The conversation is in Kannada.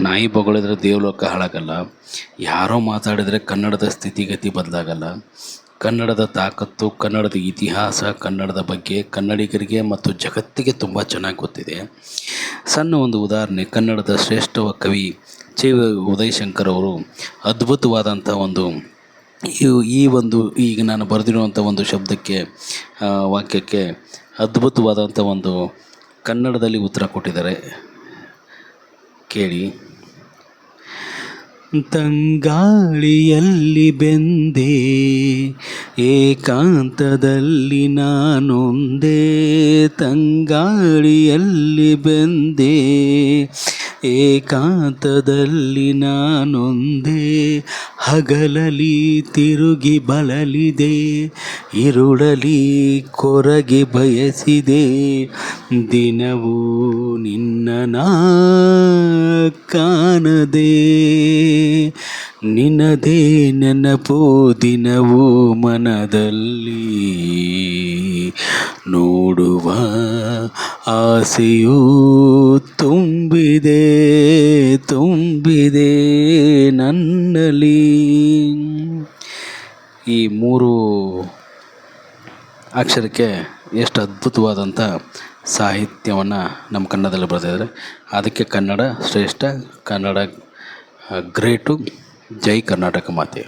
ನಾಯಿ ಬೊಗಳಿದ್ರೆ ದೇವಲೋಕ ಹಾಳಾಗಲ್ಲ. ಯಾರೋ ಮಾತಾಡಿದರೆ ಕನ್ನಡದ ಸ್ಥಿತಿಗತಿ ಬದಲಾಗಲ್ಲ. ಕನ್ನಡದ ತಾಕತ್ತು, ಕನ್ನಡದ ಇತಿಹಾಸ, ಕನ್ನಡದ ಬಗ್ಗೆ ಕನ್ನಡಿಗರಿಗೆ ಮತ್ತು ಜಗತ್ತಿಗೆ ತುಂಬ ಚೆನ್ನಾಗಿ ಗೊತ್ತಿದೆ. ಸಣ್ಣ ಒಂದು ಉದಾಹರಣೆ, ಕನ್ನಡದ ಶ್ರೇಷ್ಠ ಕವಿ ಚಿ ಉದಯಶಂಕರ್ ಅವರು ಅದ್ಭುತವಾದಂಥ ಒಂದು ಈಗ ನಾನು ಬರೆದಿರುವಂಥ ಒಂದು ಶಬ್ದಕ್ಕೆ, ವಾಕ್ಯಕ್ಕೆ ಅದ್ಭುತವಾದಂಥ ಒಂದು ಕನ್ನಡದಲ್ಲಿ ಉತ್ತರ ಕೊಟ್ಟಿದ್ದಾರೆ. ಕೇಳಿ. ತಂಗಾಳಿಯಲ್ಲಿ ಬೆಂದೆ ಏಕಾಂತದಲ್ಲಿ ನಾನೊಂದೇ, ತಂಗಾಳಿಯಲ್ಲಿ ಬೆಂದೆ ಏಕಾಂತದಲ್ಲಿ ನಾನೊಂದೇ, ಹಗಲಲಿ ತಿರುಗಿ ಬಳಲಿದೆ, ಇರುಳಲಿ ಕೊರಗಿ ಬಯಸಿದೆ, ದಿನವೂ ನಿನ್ನ ಕಾಣದೆ, ನಿನ್ನದೇ ನೆನಪು ದಿನವೂ ಮನದಲ್ಲಿ, ನೋಡುವ ಆಸೆಯೂ ತುಂಬಿದೆ ತುಂಬಿದೆ ನನ್ನಲ್ಲಿ. ಈ 3 ಅಕ್ಷರಕ್ಕೆ ಎಷ್ಟು ಅದ್ಭುತವಾದಂಥ ಸಾಹಿತ್ಯವನ್ನು ನಮ್ಮ ಕನ್ನಡದಲ್ಲಿ ಬರೆದಿದ್ದಾರೆ. ಅದಕ್ಕೆ ಕನ್ನಡ ಶ್ರೇಷ್ಠ, ಕನ್ನಡ ಗ್ರೇಟು. ಜೈ ಕರ್ನಾಟಕ ಮಾತೆ.